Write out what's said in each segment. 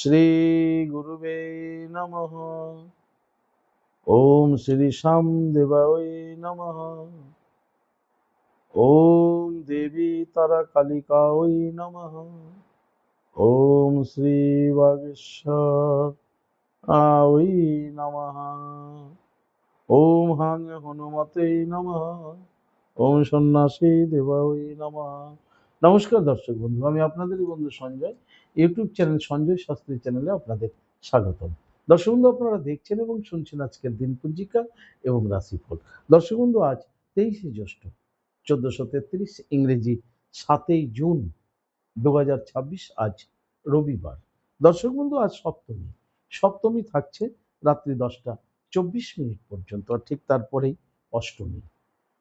শ্রী গুরুবে নমঃ। ওম শ্রী শ্যাম দেবায় নমঃ। ওম দেবী তারা কালিকায় নমঃ। ওম শ্রী বাগেশ্বর আয় নমঃ। ওম হাং হনুমতে নমঃ। ওম সন্ন্যাসী দেবায় নমঃ। নমস্কার দর্শক বন্ধু, আমি আপনাদেরই বন্ধু সঞ্জয়। ইউটিউব চ্যানেল সঞ্জয় শাস্ত্রী চ্যানেলে আপনাদের স্বাগতম। দর্শক বন্ধু, আপনারা দেখছেন এবং শুনছেন আজকের দিন পঞ্জিকা এবং রাশিফল। দর্শক বন্ধু, আজ 23শে জ্যৈষ্ঠ 1433 ইংরেজি 7ই জুন 2026, আজ রবিবার। দর্শক বন্ধু, আজ সপ্তমী। সপ্তমী থাকছে রাত্রি 10টা 24 মিনিট পর্যন্ত, আর ঠিক তারপরেই অষ্টমী।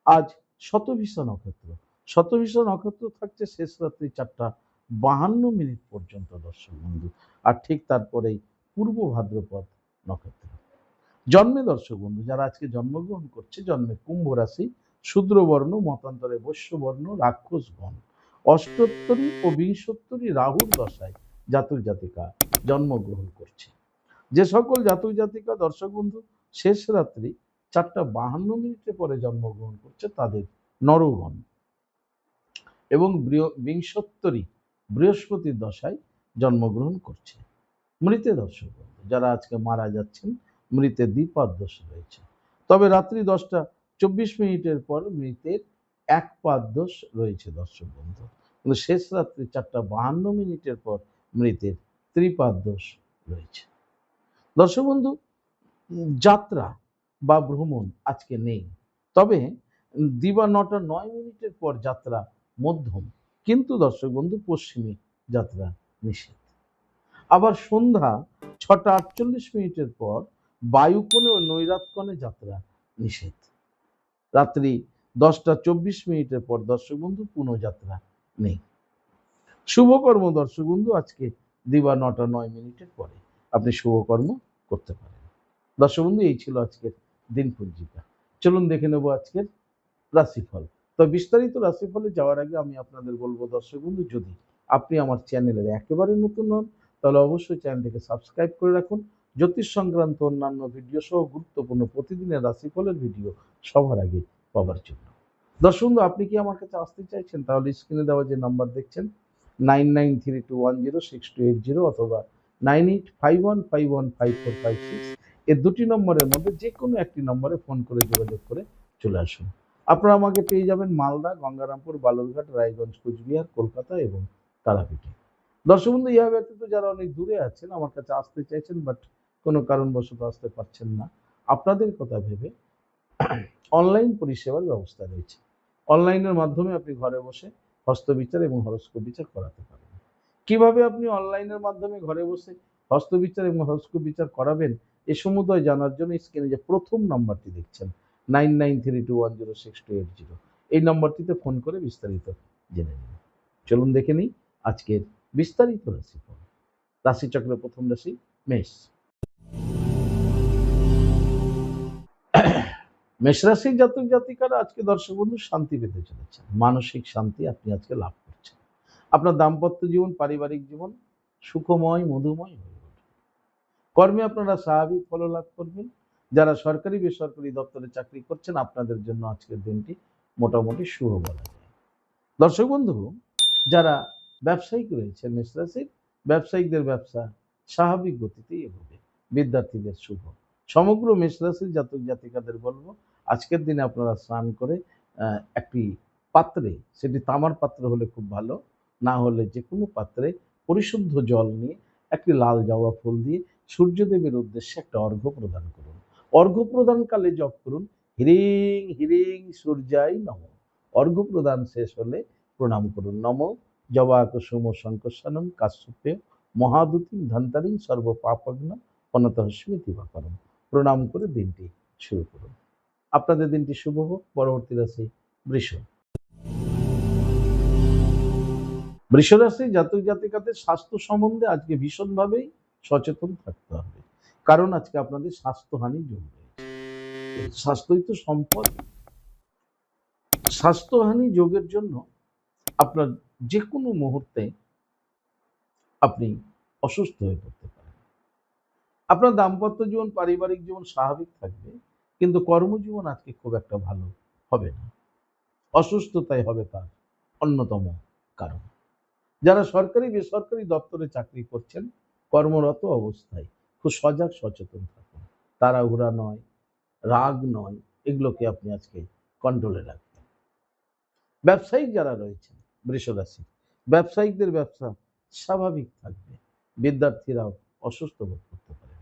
আজ শতভিষা নক্ষত্র। শতভিষা নক্ষত্র থাকছে শেষ রাত্রি 4টা 52 মিনিট পর্যন্ত দর্শক বন্ধু, আর ঠিক তারপরেই পূর্ব ভাদ্রপদ নক্ষত্র। জন্মে দর্শক বন্ধু, যারা আজকে জন্মগ্রহণ করছে, জন্মে কুম্ভ রাশি, শূদ্রবর্ণ, মতান্তরে বৈশ্যবর্ণ, রাক্ষসগণ, অষ্টোত্তরী ও বিংশোত্তরী রাহুর দশায় জাতক জাতিকা জন্মগ্রহণ করছে। যে সকল জাতক জাতিকা দর্শক বন্ধু শেষ রাত্রি 4টা 52 মিনিটের পরে জন্মগ্রহণ করছে, তাদের নরগণ এবং বিংশোত্তরী বৃহস্পতির দশায় জন্মগ্রহণ করছে। মৃতে দর্শক বন্ধু, যারা আজকে মারা যাচ্ছেন, মৃতের দ্বিপাদ দোষ রয়েছে। তবে রাত্রি 10টা 24 মিনিটের পর মৃতের একপাদ দোষ রয়েছে দর্শক বন্ধু, কিন্তু শেষ রাত্রি 4টা 52 মিনিটের পর মৃতের ত্রিপাদ দোষ রয়েছে। দর্শক বন্ধু, যাত্রা বা ভ্রমণ আজকে নেই, তবে দিবা 9টা 9 মিনিটের পর যাত্রা মধ্যম, কিন্তু দর্শক বন্ধু পশ্চিমী যাত্রা নিষেধ। আবার সন্ধ্যা 6টা 48 মিনিটের পর বায়ুকোণে ও নৈরাতকোণে যাত্রা নিষেধ। রাত্রি 10টা 24 মিনিটের পর দর্শক বন্ধু পুনঃযাত্রা নেই। শুভকর্ম দর্শক বন্ধু আজকে দিবা 9টা 9 মিনিটের পরে আপনি শুভকর্ম করতে পারেন। দর্শক বন্ধু, এই ছিল আজকের দিন পঞ্জিকা। চলুন দেখে নেব আজকের রাশিফল। তো বিস্তারিত রাশিফলে যাওয়ার আগে আমি আপনাদের বলবো দর্শক বন্ধু, যদি আপনি আমার চ্যানেলের একেবারে নতুন হন, তাহলে অবশ্যই চ্যানেলটিকে সাবস্ক্রাইব করে রাখুন। জ্যোতিষ সংক্রান্ত অন্যান্য ভিডিও সহ গুরুত্বপূর্ণ প্রতিদিনের রাশিফলের ভিডিও সবার আগে পাওয়ার জন্য। দর্শক বন্ধু, আপনি কি আমার কাছে আসতে চাইছেন, তাহলে স্ক্রিনে দেওয়া যে নাম্বার দেখছেন 9932106280 অথবা 9851515456, এই দুটি নম্বরের মধ্যে যে কোনো একটি নম্বরে ফোন করে যোগাযোগ করে চলে আসুন। আপনারা আমাকে পেয়ে যাবেন মালদা, গঙ্গারামপুর, বালুরঘাট, রায়গঞ্জ, কুচবিহার, কলকাতা এবং তারাপীঠে। দর্শক বন্ধু, ইহা ব্যতীত যারা অনেক দূরে আছেন, আমার কাছে আসতে চাইছেন বাট কোনো কারণবশত আসতে পারছেন না, আপনাদের কথা ভেবে অনলাইন পরিষেবার ব্যবস্থা রয়েছে। অনলাইনের মাধ্যমে আপনি ঘরে বসে হস্তবিচার এবং হরস্কোপ বিচার করাতে পারেন। কিভাবে আপনি অনলাইনের মাধ্যমে ঘরে বসে হস্তবিচার এবং হরস্কোপ বিচার করাবেন, এ সমুদয় জানার জন্য স্ক্রিনে যে প্রথম নাম্বারটি দেখছেন 9932106280, এই নম্বরটিতে ফোন করে বিস্তারিত জেনে নিন। চলুন দেখে নিই আজকের বিস্তারিত রাশিফল। রাশিচক্রের প্রথম রাশি মেষ। মেষ রাশির জাতক জাতিকারা আজকে দর্শক বন্ধু শান্তি পেতে চলেছেন। মানসিক শান্তি আপনি আজকে লাভ করছেন। আপনার দাম্পত্য জীবন, পারিবারিক জীবন সুখময়, মধুময় হয়ে উঠবে। কর্মে আপনারা স্বাভাবিক ফল লাভ করবেন। যারা সরকারি বেসরকারি দপ্তরে চাকরি করছেন, আপনাদের জন্য আজকের দিনটি মোটামুটি শুভ বলা যায়। দর্শক বন্ধু, যারা ব্যবসায়িক রয়েছেন মেষ রাশির, ব্যবসায়িকদের ব্যবসা স্বাভাবিক গতিতেই এগোবে। বিদ্যার্থীদের শুভ। সমগ্র মেষ রাশির জাতক জাতিকাদের বলবো, আজকের দিনে আপনারা স্নান করে একটি পাত্রে, সেটি তামার পাত্র হলে খুব ভালো, না হলে যে কোনো পাত্রে পরিশুদ্ধ জল নিয়ে একটি লাল জবা ফুল দিয়ে সূর্যদেবের উদ্দেশ্যে একটা অর্ঘ্য প্রদান করুন। অর্ঘ্য প্রদানকালে জপ করুন হিরিং হিরিং সূর্যায় নমঃ। অর্ঘ্য প্রদান শেষ হলে প্রণাম করুন নমো জবা কুসুম শঙ্করসানম কাশ্যপে মহাদুতিম ধন্তারিং সর্ব পাপগ্ন অনতহস্মি দিবাকরম। প্রণাম করে দিনটি শুরু করুন। আপনাদের দিনটি শুভ হোক। পরবর্তী রাশি বৃষ। বৃষ রাশি জাতক জাতিকাদের স্বাস্থ্য সম্বন্ধে আজকে ভীষণভাবেই সচেতন থাকতে হবে, কারণ আজকে আপনাদের স্বাস্থ্যহানি যোগ রয়েছে। স্বাস্থ্যই তো সম্পদ। স্বাস্থ্যহানি যোগের জন্য আপনার যে কোনো মুহূর্তে আপনি অসুস্থ হয়ে পড়তে পারেন। আপনার দাম্পত্য জীবন, পারিবারিক জীবন স্বাভাবিক থাকবে, কিন্তু কর্মজীবন আজকে খুব একটা ভালো হবে না। অসুস্থতাই হবে তার অন্যতম কারণ। যারা সরকারি বেসরকারি দপ্তরে চাকরি করছেন, কর্মরত অবস্থায় খুব সজাগ সচেতন থাকুন। তাড়াহুড়া নয়, রাগ নয়, এগুলোকে আপনি আজকে কন্ট্রোলে রাখবেন। ব্যবসায়িক যারা রয়েছেন বৃষ রাশি, ব্যবসায়িকদের ব্যবসা স্বাভাবিক থাকবে। বিদ্যার্থীরাও অসুস্থ বোধ করতে পারে।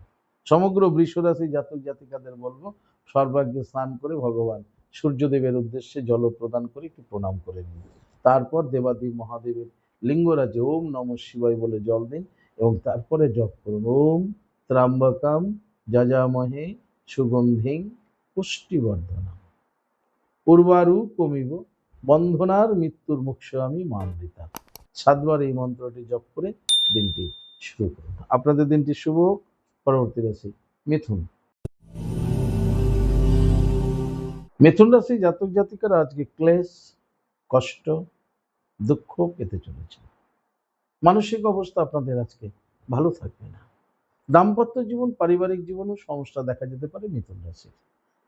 সমগ্র বৃষ রাশি জাতক জাতিকাদের বলবো, সর্বাগ্যে স্নান করে ভগবান সূর্যদেবের উদ্দেশ্যে জল প্রদান করে একটু প্রণাম করে নিন। তারপর দেবাদেব মহাদেবের লিঙ্গরাজে ওম নমঃ শিবায় বলে জল দিন এবং তারপরে জপ করুন ওম ত্রাম্বকাম যজামহে সুগন্ধিং পুষ্টিবর্ধনম উর্বারু কমিব বন্ধনার মৃত্যুর মুক্ষ আমি মামৃতা। 7 বার এই মন্ত্রটি জপ করে দিনটি শুরু করুন। আপনাদের দিনটি শুভ হোক। পরবর্তী রাশি মিথুন। মিথুন রাশি জাতক জাতিকারা আজকে ক্লেশ, কষ্ট, দুঃখ পেতে চলেছে। মানসিক অবস্থা আপনাদের আজকে ভালো থাকবে না। দাম্পত্য জীবন, পারিবারিক জীবনেও সমস্যা দেখা যেতে পারে মিথুন রাশির।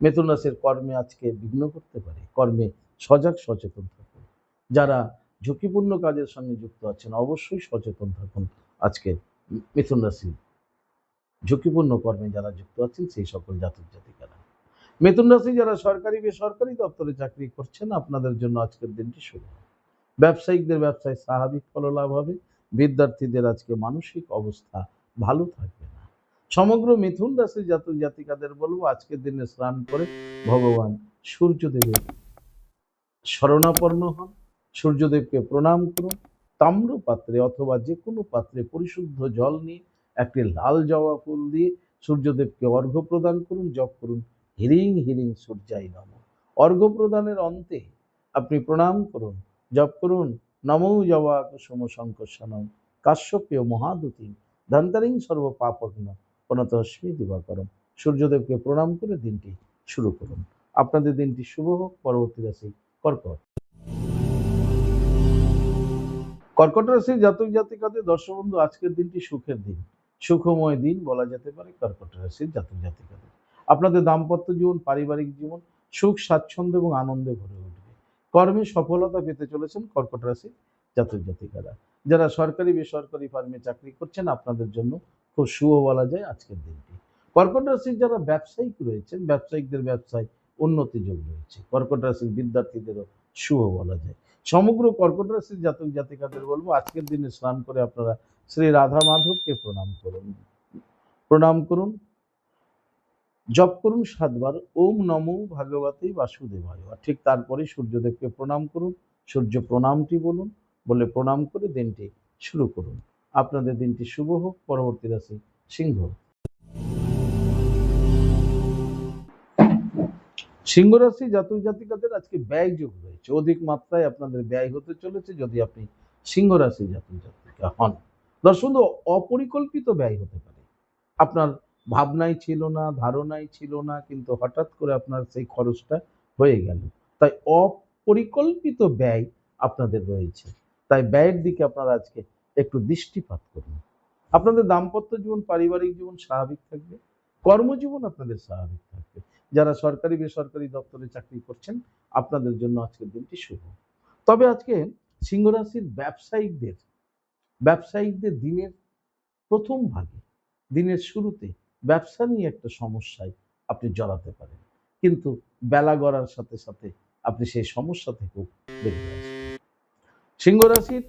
মিথুন রাশির কর্মে আজকে বিঘ্ন করতে পারে। কর্মে সজাগ সচেতন থাকুন। যারা ঝুঁকিপূর্ণ কাজের সঙ্গে যুক্ত আছেন অবশ্যই সচেতন থাকুন। আজকে মিথুন রাশি ঝুঁকিপূর্ণ কর্মে যারা যুক্ত আছেন সেই সকল জাতক জাতিকারা। মিথুন রাশি যারা সরকারি বেসরকারি দপ্তরে চাকরি করছেন, আপনাদের জন্য আজকের দিনটি শুভ। ব্যবসায়িকদের ব্যবসায় স্বাভাবিক ফললাভ হবে। বিদ্যার্থীদের আজকে মানসিক অবস্থা ভালো থাকবে না। সমগ্র মিথুন রাশির জাতক জাতিকাদের বলবো, আজকের দিনে স্নান করে ভগবান সূর্যদেবের শরণাপন্ন হন, সূর্যদেবকে প্রণাম করুন। তাম্র পাত্রে অথবা যে কোনো পাত্রে পরিশুদ্ধ জল নিয়ে একটি লাল জবা ফুল দিয়ে সূর্যদেবকে অর্ঘ্য প্রদান করুন, জপ করুন হিরিং হিরিং সূর্যায় নমঃ। অর্ঘ্য প্রদানের অন্তে আপনি প্রণাম করুন, জপ করুন নমো জবা কুসুম শঙ্কর্ষণম কাশ্যপীয় মহাদুতি ধন্তরিং সর্ব পাপগ্ন প্রণতস্মি দিবাকরম। সূর্যদেবকে প্রণাম করে দিনটি শুরু করুন। আপনাদের দিনটি শুভ হোক। পরবর্তী রাশি কর্কট। কর্কট রাশির জাতক জাতিকাদের দর্শক বন্ধু, আজকের দিনটি সুখের দিন, সুখময় দিন বলা যেতে পারে কর্কট রাশির জাতক জাতিকাদের। আপনাদের দাম্পত্য জীবন, পারিবারিক জীবন সুখ, স্বাচ্ছন্দ্য এবং আনন্দে ভরে উঠবে। কর্মে সফলতা পেতে চলেছেন কর্কট রাশির জাতক জাতিকারা। যারা সরকারি বেসরকারি ফার্মে চাকরি করছেন, আপনাদের জন্য খুব শুভ বলা যায় আজকের দিনটি। কর্কট রাশির যারা ব্যবসায়িক রয়েছেন, ব্যবসায়িকদের ব্যবসায় উন্নতি যোগ রয়েছে। কর্কট রাশির বিদ্যার্থীদেরও শুভ বলা যায়। সমগ্র কর্কট রাশির জাতক জাতিকাদের বলবো, আজকের দিনে স্নান করে আপনারা শ্রী রাধা মাধবকে প্রণাম করুন, প্রণাম করুন, জপ করুন 7 বার ওম নমো ভগবতে বাসুদেবায়। ঠিক তারপরে সূর্যদেবকে প্রণাম করুন, সূর্য প্রণামটি বলুন, বলে প্রণাম করে দিনটি শুরু করুন। আপনাদের দিনটি শুভ হোক। পরবর্তী রাশি সিংহ। সিংহ রাশি জাতক জাতিকাদের আজকে ব্যয় যোগ রয়েছে। অধিক মাত্রায় আপনাদের ব্যয় হতে চলেছে যদি আপনি সিংহ রাশি জাতক জাতিকা হন। দর্শক, অপরিকল্পিত ব্যয় হতে পারে। আপনার ভাবনাই ছিল না, ধারণাই ছিল না, কিন্তু হঠাৎ করে আপনার সেই খরচটা হয়ে গেল। তাই অপরিকল্পিত ব্যয় আপনাদের রয়েছে। তাই ব্যয়ের দিকে আপনারা আজকে একটু দৃষ্টিপাত করুন। আপনাদের দাম্পত্য জীবন, পারিবারিক জীবন স্বাভাবিক থাকবে। কর্মজীবন আপনাদের স্বাভাবিক থাকবে। যারা সরকারি বেসরকারি দপ্তরে চাকরি করছেন, আপনাদের জন্য আজকের দিনটি শুভ। তবে আজকে সিংহ রাশির ব্যবসায়িকদের দিনের প্রথম ভাগে, দিনের শুরুতে ব্যবসা নিয়ে একটা সমস্যায় আপনি জড়াতে পারেন, কিন্তু বেলা গড়ার সাথে সাথে আপনি সেই সমস্যা থেকেও বেরিয়ে আসবেন। সিংহ রাশির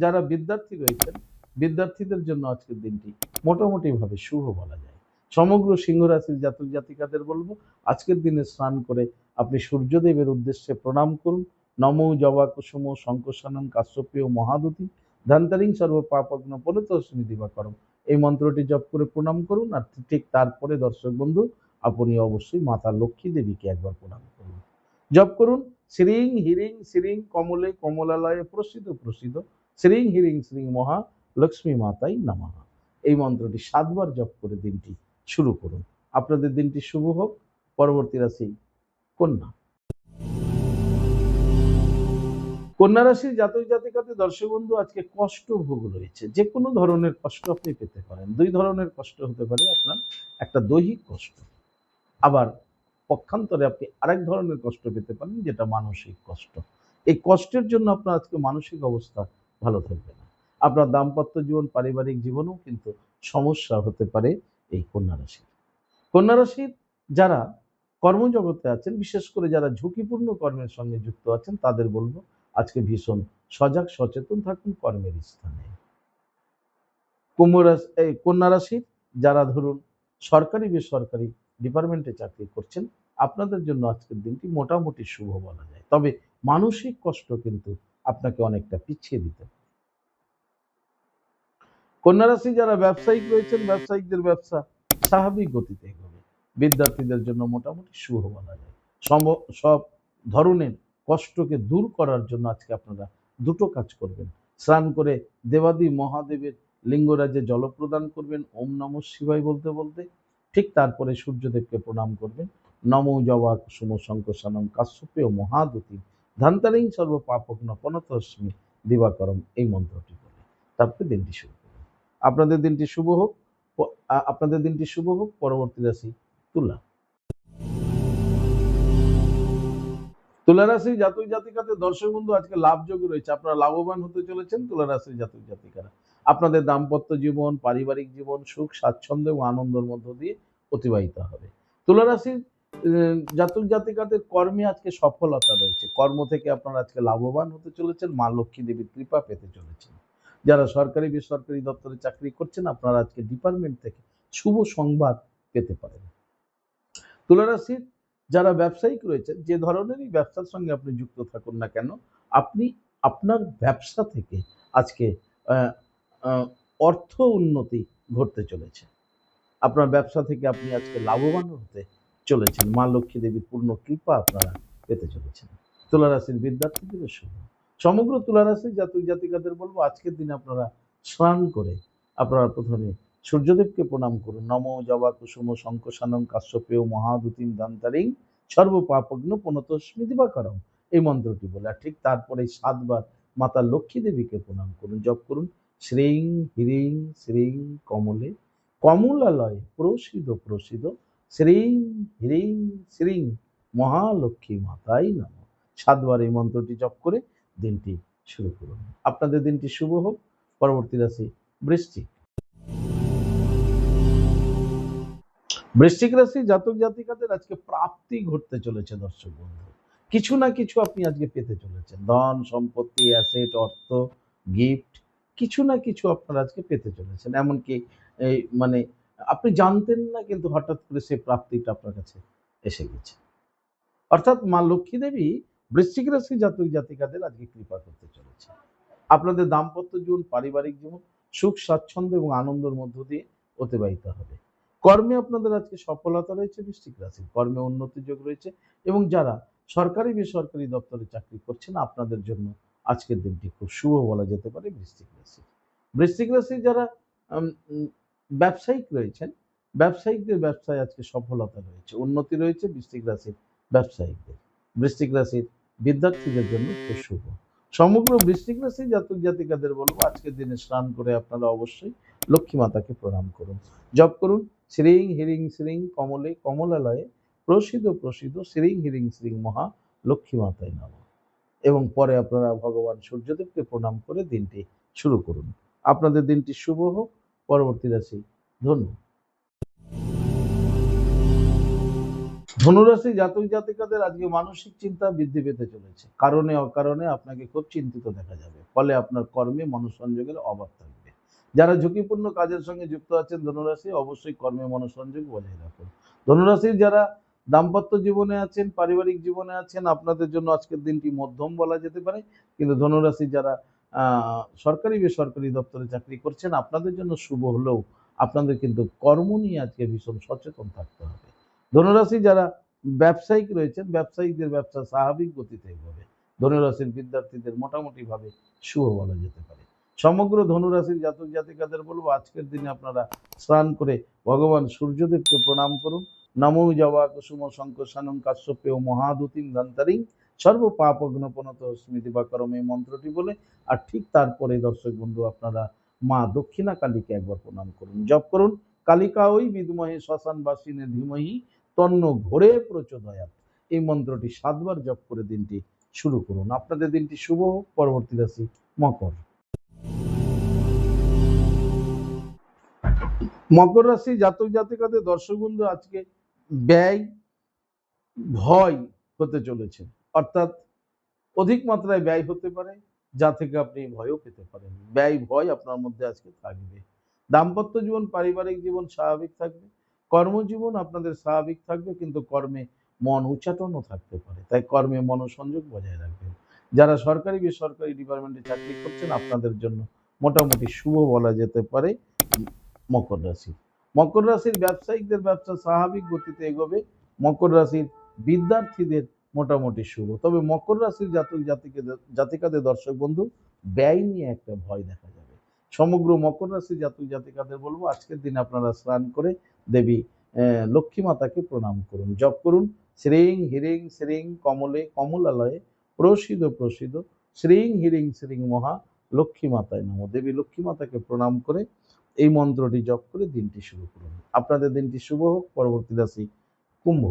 যারা বিদ্যার্থী রয়েছেন, বিদ্যার্থীদের জন্য আজকের দিনটি মোটামুটি ভাবে শুভ বলা যায়। সমগ্র সিংহ রাশির জাতক জাতিকাদের বলবো, আজকের দিনে স্নান করে আপনি সূর্যদেবের উদ্দেশ্যে প্রণাম করুন। নমো জবা কুসুম শঙ্কর্ষণম কাশ্যপীয় মহাদুতি ধন্তরিং সর্ব পাপগ্ন প্রণতস্মি দিবাকরম। এই মন্ত্রটি জপ করে প্রণাম করুন। আর ঠিক তারপরে দর্শক বন্ধু, আপনি অবশ্যই মাতা লক্ষ্মী দেবীকে একবার প্রণাম করুন, জপ করুন শ্রীং হিরিং শ্রীং কমলে কমলালয়ে প্রসিদ্ধ প্রসিদ্ধ শ্রীং হিরিং শ্রীং মহা লক্ষ্মী মাতাই নমঃ। এই মন্ত্রটি 7 বার জপ করে দিনটি শুরু করুন। আপনাদের দিনটি শুভ হোক। পরবর্তী রাশি কন্যা। কন্যা রাশির জাতক জাতিকাতে দর্শক বন্ধু আজকে কষ্ট ভোগ রয়েছে। যে কোনো ধরনের কষ্ট আপনি পেতে পারেন। দুই ধরনের কষ্ট হতে পারে আপনার, একটা দৈহিক কষ্ট, আবার পক্ষান্তরে আপনি আরেক ধরনের কষ্ট পেতে পারেন যেটা মানসিক কষ্ট। এই কষ্টের জন্য আপনার আজকে মানসিক অবস্থা ভালো থাকবে না। আপনার দাম্পত্য জীবন, পারিবারিক জীবনেও কিন্তু সমস্যা হতে পারে এই কন্যা রাশির। কন্যা রাশির যারা কর্মজগতে আছেন, বিশেষ করে যারা ঝুঁকিপূর্ণ কর্মের সঙ্গে যুক্ত আছেন, তাদের বলবো আজকে ভীষণ সজাগ সচেতন থাকুন কর্মের স্থানে। কন্যা রাশির যারা ধরুন সরকারি বেসরকারি ডিপার্টমেন্টে চাকরি করছেন, আপনাদের জন্য আজকের দিনটি মোটামুটি শুভ বলা যায়। তবে মানসিক কষ্ট কিন্তু আপনাকে অনেকটা পিছিয়ে দিতে পারে। কন্যা রাশি যারা ব্যবসায়িক রয়েছেন, ব্যবসায়িকদের ব্যবসা স্বাভাবিক গতিতে এগোবে। বিদ্যার্থীদের জন্য মোটামুটি শুভ বলা যায়। সব ধরনের কষ্টকে দূর করার জন্য আজকে আপনারা দুটো কাজ করবেন। স্নান করে দেবাদি মহাদেবের লিঙ্গরাজে জল প্রদান করবেন ওম নমঃ শিবায় বলতে বলতে। ঠিক তারপরে সূর্যদেবকে প্রণাম করবেন। নমো জবা কুসুম শঙ্কশানম কাশ্যপেয় মহাদুতি ধান্তারিং সর্ব পাপগ্ন পনতস্মি দিবাকরম, এই মন্ত্রটি বলে তারপরে দিনটি শুরু করবেন। আপনাদের দিনটি শুভ হোক। আপনাদের দিনটি শুভ হোক। পরবর্তী রাশি তুলা। তুলা রাশির জাতক জাতিকাতে দর্শক বন্ধু আজকে লাভযোগ রয়েছে। আপনারা লাভবান হতে চলেছেন তুলা রাশির জাতক জাতিকারা। আপনাদের দাম্পত্য জীবন, পারিবারিক জীবন সুখ স্বাচ্ছন্দ্য এবং আনন্দের মধ্য দিয়ে অতিবাহিত হবে। তুলা রাশির জাতক জাতিকাদের কর্মে আজকে সফলতা রয়েছে। কর্ম থেকে আপনারা আজকে লাভবান হতে চলেছেন। মা লক্ষ্মী দেবীর কৃপা পেতে চলেছেন। যারা সরকারি বেসরকারি দপ্তরে চাকরি করছেন, আপনারা আজকে ডিপার্টমেন্ট থেকে শুভ সংবাদ পেতে পারেন। তুলা রাশির যারা ব্যবসায়িক রয়েছেন, যে ধরনেরই ব্যবসার সঙ্গে আপনি যুক্ত থাকুন না কেন, আপনি আপনার ব্যবসা থেকে আজকে অর্থ উন্নতি ঘটতে চলেছে। আপনার ব্যবসা থেকে আপনি আজকে লাভবান হতে চলেছেন। মা লক্ষ্মী দেবীর পূর্ণ কৃপা আপনারা পেতে চলেছেন। তুলা রাশির বিদ্যার্থীদের শুভ। সমগ্র তুলা রাশির জাতক জাতিকাদের বলবো আজকের দিনে আপনারা স্নান করে আপনারা প্রথমে সূর্যদেবকে প্রণাম করুন। নম জবা কুসুম শঙ্কশানম কাশ্যপেয় মহাদুতিম দান্তারিং সর্ব পাপগ্ন পনতস্মি দিবাকরম, এই মন্ত্রটি বলে। আর ঠিক তারপরে 7 বার মাতা লক্ষ্মী দেবীকে প্রণাম করুন। জপ করুন শ্রীং হ্রিং শ্রীং কমলে কমলালয় প্রসিদ প্রসিদ শ্রীং হ্রিং শ্রীং মহালক্ষ্মী মাতাই নম। 7 বার এই মন্ত্রটি জপ করে দিনটি শুরু করুন। আপনাদের দিনটি শুভ হোক। পরবর্তী রাশি বৃশ্চিক। বৃশ্চিক রাশি জাতক জাতিকাদের আজকে প্রাপ্তি ঘটতে চলেছে দর্শক বন্ধু। কিছু না কিছু আপনি আজকে পেতে চলেছেন। ধন সম্পত্তি, অ্যাসেট, অর্থ, গিফট, কিছু না কিছু আপনারা আজকে পেতে চলেছেন। এমনকি এই মানে আপনি জানতেন না, কিন্তু হঠাৎ করে সেই প্রাপ্তিটা আপনার কাছে এসে গেছে। অর্থাৎ মা লক্ষ্মী দেবী বৃশ্চিক রাশি জাতক জাতিকাদের আজকে কৃপা করতে চলেছে। আপনাদের দাম্পত্য জীবন, পারিবারিক জীবন সুখ স্বাচ্ছন্দ্য এবং আনন্দের মধ্য দিয়ে অতিবাহিত হবে। কর্মে আপনাদের আজকে সফলতা রয়েছে। বৃশ্চিক রাশি কর্মে উন্নতির যোগ রয়েছে। এবং যারা সরকারি বেসরকারি দপ্তরে চাকরি করছেন, আপনাদের জন্য আজকের দিনটি খুব শুভ বলা যেতে পারে। বৃশ্চিক রাশি, বৃশ্চিক রাশি যারা ব্যবসায়িক রয়েছেন, ব্যবসায়িকদের ব্যবসায় আজকে সফলতা রয়েছে, উন্নতি রয়েছে। বৃশ্চিক রাশির ব্যবসায়িকদের, বৃশ্চিক রাশির বিদ্যার্থীদের জন্য খুব শুভ। সমগ্র বৃশ্চিক রাশি জাতক জাতিকাদের বলবো আজকের দিনে স্নান করে আপনারা অবশ্যই লক্ষ্মী মাতাকে প্রণাম করুন। জপ করুন শ্রীং হিরিং শ্রীং কমলে কমলালয়ে প্রসিদ্ধ প্রসিদ্ধ শ্রীং হিরিং শ্রীং মহা লক্ষ্মী মাতায় নম। এবং পরে আপনারা ভগবান সূর্যদেবকে প্রণাম করে দিনটি শুরু করুন। আপনাদের দিনটি শুভ হোক। পরবর্তী রাশি ধনু। ধনুরাশি জাতক জাতিকাদের আজকে মানসিক চিন্তা বৃদ্ধি পেতে চলেছে। কারণে অকারণে আপনাকে খুব চিন্তিত দেখা যাবে। ফলে আপনার কর্মে মনোসংযোগের অভাব থাকবে। যারা ঝুঁকিপূর্ণ কাজের সঙ্গে যুক্ত আছেন ধনুরাশি, অবশ্যই কর্মে মনোসংযোগ বজায় রাখুন। ধনুরাশির যারা দাম্পত্য জীবনে আছেন, পারিবারিক জীবনে আছেন, আপনাদের জন্য আজকের দিনটি মধ্যম বলা যেতে পারে। কিন্তু ধনুরাশি যারা সরকারি বেসরকারি দপ্তরে চাকরি করছেন, আপনাদের জন্য শুভ হলেও আপনাদের কিন্তু কর্ম নিয়ে আজকে ভীষণ সচেতন থাকতে হবে। ধনুরাশি যারা ব্যবসায়িক রয়েছেন, ব্যবসায়িকদের ব্যবসা স্বাভাবিক গতিতে এগোবে। ধনুরাশির বিদ্যার্থীদের মোটামুটি ভাবে শুভ বলা যেতে পারে। সমগ্র ধনুরাশির জাতক জাতিকাদের বলবো আজকের দিনে আপনারা স্নান করে ভগবান সূর্যদেবকে প্রণাম করুন। নমো জবা কুসুম শঙ্কশানম কাশ্যপেয় মহাদুতিম ধন্তারিং সর্ব পাপগ্নপনত স্মৃতি বা করম এই মন্ত্রটি বলে, আর ঠিক তারপরে দর্শক বন্ধু আপনারা মা দক্ষিণা কালীকে একবার প্রণাম করুন, জপ করুন কালিকা ওই বিদ্মহে শ্মশান বাসিনে ধীমহি তন্ন ঘোরে প্রচোদয়াৎ। এই মন্ত্রটি 7 বার জপ করে দিনটি শুরু করুন। আপনাদের দিনটি শুভ হোক। পরবর্তী রাশি মকর। মকর রাশি জাতক জাতিকাদের দর্শক বন্ধু আজকে ব্যয় ভয় হতে চলেছে, অর্থাৎ অধিক মাত্রায় ব্যয় হতে পারে, যা থেকে আপনি ভয়ও পেতে পারেন। ব্যয় ভয় আপনার মধ্যে আজকে থাকবে। দাম্পত্য জীবন পারিবারিক জীবন স্বাভাবিক থাকবে। কর্মজীবন আপনাদের স্বাভাবিক থাকবে, কিন্তু কর্মে মন উচ্চাটনও থাকতে পারে, তাই কর্মে মনোসংযোগ বজায় রাখবেন। যারা সরকারি বেসরকারি ডিপার্টমেন্টে চাকরি করছেন আপনাদের জন্য মোটামুটি শুভ বলা যেতে পারে। মকর রাশি, মকর রাশির ব্যবসায়িকদের ব্যবসা স্বাভাবিক গতিতে এগোবে। মকর রাশির বিদ্যার্থীদের মোটামুটি শুভ। তবে মকর রাশির জাতক জাতিকাদের দর্শক বন্ধু ব্যয় নিয়ে একটা ভয় দেখা যাবে। সমগ্র মকর রাশির জাতক জাতিকাদের বলবো আজকের দিনে আপনারা স্নান করে দেবী লক্ষ্মী মাতাকে প্রণাম করুন, জপ করুন শ্রীং হিরিং শ্রীং কমলে কমলালয়ে প্রসিদ প্রসিদ শ্রীং হিরিং শ্রীং মহা লক্ষ্মী মাতায় নমঃ। দেবী লক্ষ্মী মাতাকে প্রণাম করে এই মন্ত্রটি জপ করে দিনটি শুরু করুন। আপনাদের দিনটি শুভ হোক। পরবর্তী রাশি কুম্ভ।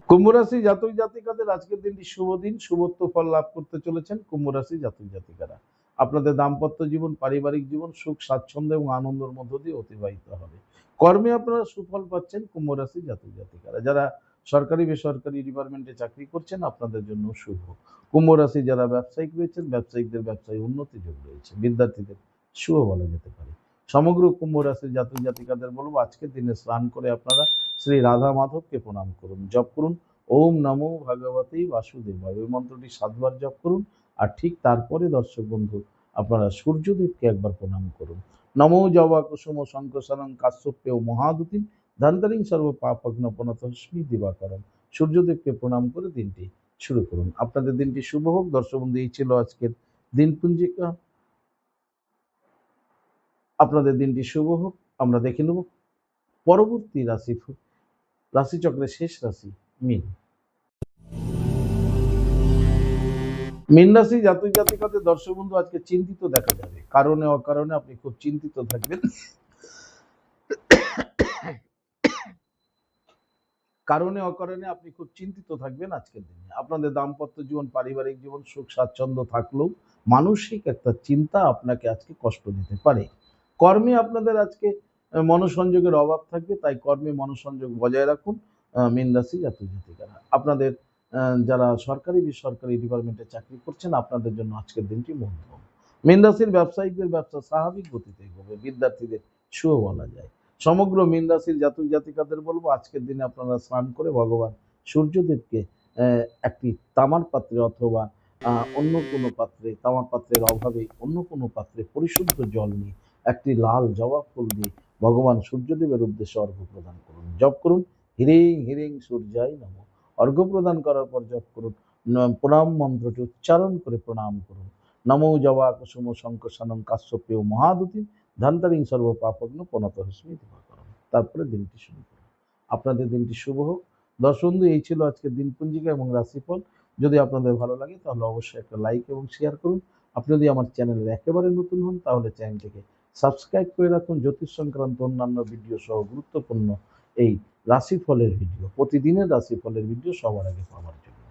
কুম্ভ রাশি জাতক জাতিকাদের আজকের দিনটি শুভ দিন, শুভত্ব ফল লাভ করতে চলেছেন কুম্ভ রাশি জাতক জাতিকারা। আপনাদের দাম্পত্য জীবন পারিবারিক জীবন সুখ স্বাচ্ছন্দ্য এবং আনন্দের মধ্য দিয়ে অতিবাহিত হবে। কর্মে আপনারা সুফল পাচ্ছেন কুম্ভ রাশি জাতক জাতিকারা। যারা সরকারি বেসরকারি ডিপার্টমেন্টে চাকরি করছেন আপনাদের জন্য শুভ। কুম্ভ রাশি যারা ব্যবসায়িক রয়েছেন ব্যবসায়িকদের ব্যবসায় উন্নতি যোগ রয়েছে। বিদ্যার্থীদের শুভ বলা যেতে পারে। সমগ্র কুম্ভ রাশির জাতক জাতিকাদের বলবো আজকের দিনে স্নান করে আপনারা শ্রী রাধা মাধবকে প্রণাম করুন, জপ করুন ওম নমো ভগবতী বাসুদেবায়। ওই মন্ত্রটি 7 বার জপ করুন। আর ঠিক তারপরে দর্শক বন্ধু আপনারা সূর্যদেবকে একবার প্রণাম করুন। নমো জবা কুসুম শঙ্কসারং কাশ্যপেয় মহাদুতিম ধন্তরিং সর্ব পাপগ্ন প্রণতস্মি দিবাকরণ। সূর্যদেবকে প্রণাম করে দিনটি শুরু করুন। আপনাদের দিনটি শুভ হোক। দর্শক বন্ধু এই ছিল আজকের দিন পুঞ্জিকা। আপনাদের দিনটি শুভ হোক। আমরা দেখে নেব পরবর্তী রাশিচক্রের শেষ রাশি মীন। মীন রাশি জাতক জাতিকাদের দর্শক বন্ধু আজকে চিন্তিত দেখা যাবে। কারণে অকারণে আপনি খুব চিন্তিত থাকবেন। কারণে অকারণে আপনি খুব চিন্তিত থাকবেন আজকের দিনে। আপনাদের দাম্পত্য জীবন পারিবারিক জীবন সুখ স্বাচ্ছন্দ্য থাকলেও মানসিক একটা চিন্তা আপনাকে আজকে কষ্ট দিতে পারে। কর্মে আপনাদের আজকে মনোসংযোগের অভাব থাকবে, তাই কর্মে মনোসংযোগ বজায় রাখুন মীন রাশি জাতক জাতিকারা। আপনাদের যারা সরকারি বেসরকারি ডিপার্টমেন্টে চাকরি করছেন আপনাদের জন্য আজকের দিনটি মধ্যম। মীন রাশির ব্যবসায়িকদের ব্যবসা স্বাভাবিক গতিতে এগোবে। বিদ্যার্থীদের শুভ বলা যায়। সমগ্র মীন রাশির জাতক জাতিকাদের বলবো আজকের দিনে আপনারা স্নান করে ভগবান সূর্যদেবকে একটি তামার পাত্রে অথবা অন্য কোনো পাত্রে, তামার পাত্রের অভাবে অন্য কোনো পাত্রে পরিশুদ্ধ জল নিয়ে একটি লাল জবা ফুল দিয়ে ভগবান সূর্যদেবের উদ্দেশ্যে অর্ঘ্য প্রদান করুন, জপ করুন হিরিং হিরিং সূর্যায় নমঃ। অর্ঘ্য প্রদান করার পর জপ করুন প্রণাম মন্ত্রটি উচ্চারণ করে প্রণাম করুন নমো জবা কুসুম শঙ্কসানং কাশ্যপেয় মহাদুতিম ধন্তরিং সর্ব পাপগ্ন প্রণতস্মি দিবাকরণ। তারপরে দিনটি শুরু করুন। আপনাদের দিনটি শুভ হোক। দর্শক বন্ধু এই ছিল আজকের দিন পঞ্জিকা এবং রাশিফল। যদি আপনাদের ভালো লাগে তাহলে অবশ্যই একটা লাইক এবং শেয়ার করুন। আপনি যদি আমার চ্যানেলের একেবারে নতুন হন তাহলে চ্যানেলটিকে সাবস্ক্রাইব করে রাখুন। জ্যোতিষ সংক্রান্ত অন্যান্য ভিডিও সহ গুরুত্বপূর্ণ এই রাশিফলের ভিডিও, প্রতিদিনের রাশিফলের ভিডিও সবার আগে পাওয়ার জন্য।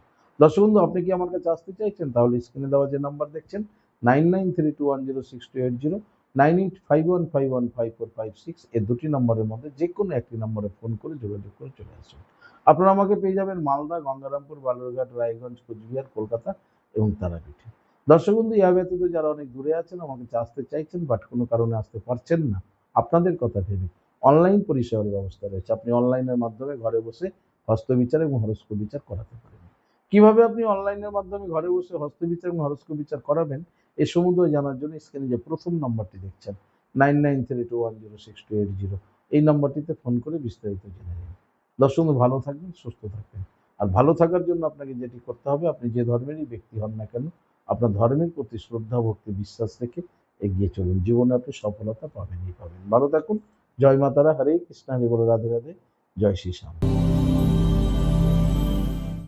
দর্শক বন্ধু আপনি কি আমার কাছে আসতে চাইছেন তাহলে স্ক্রিনে দেওয়া যে নাম্বার দেখছেন 9932106280 9851515456 এই দুটি নম্বরের মধ্যে যে কোনো একটি নম্বরে ফোন করে যোগাযোগ করে চলে আসুন। আপনারা আমাকে পেয়ে যাবেন মালদা, গঙ্গারামপুর, বালুরঘাট, রায়গঞ্জ, কোচবিহার, কলকাতা এবং তারাপীঠে। দর্শক বন্ধু ইহা ব্যতীত যারা অনেক দূরে আছেন আমাকে আসতে চাইছেন বাট কোনো কারণে আসতে পারছেন না, আপনাদের কথা ভেবে অনলাইন পরিষেবার ব্যবস্থা রয়েছে। আপনি অনলাইনের মাধ্যমে ঘরে বসে হস্তবিচার এবং হরস্কোপ বিচার করাতে পারেন। কিভাবে আপনি অনলাইনের মাধ্যমে ঘরে বসে হস্তবিচার এবং হরস্কোপ বিচার করাবেন এই সমুদ্র জানার জন্য স্ক্রিনে যে প্রথম নম্বরটি দেখছেন 9932106280 এই নম্বরটিতে ফোন করে বিস্তারিত জেনে নিন। দর্শক ভালো থাকবেন, সুস্থ থাকবেন। আর ভালো থাকার জন্য আপনাকে যেটি করতে হবে, আপনি যে ধর্মেরই ব্যক্তি হন না কেন আপনার ধর্মের প্রতি শ্রদ্ধা ভক্তি বিশ্বাস রেখে এগিয়ে চলুন। জীবনে আপনি সফলতা পাবেনই পাবেন। ভালো থাকুন। জয় মাতারা, হরে কৃষ্ণ, হরে বল, রাধে রাধে, জয় শ্রী শ্যাম।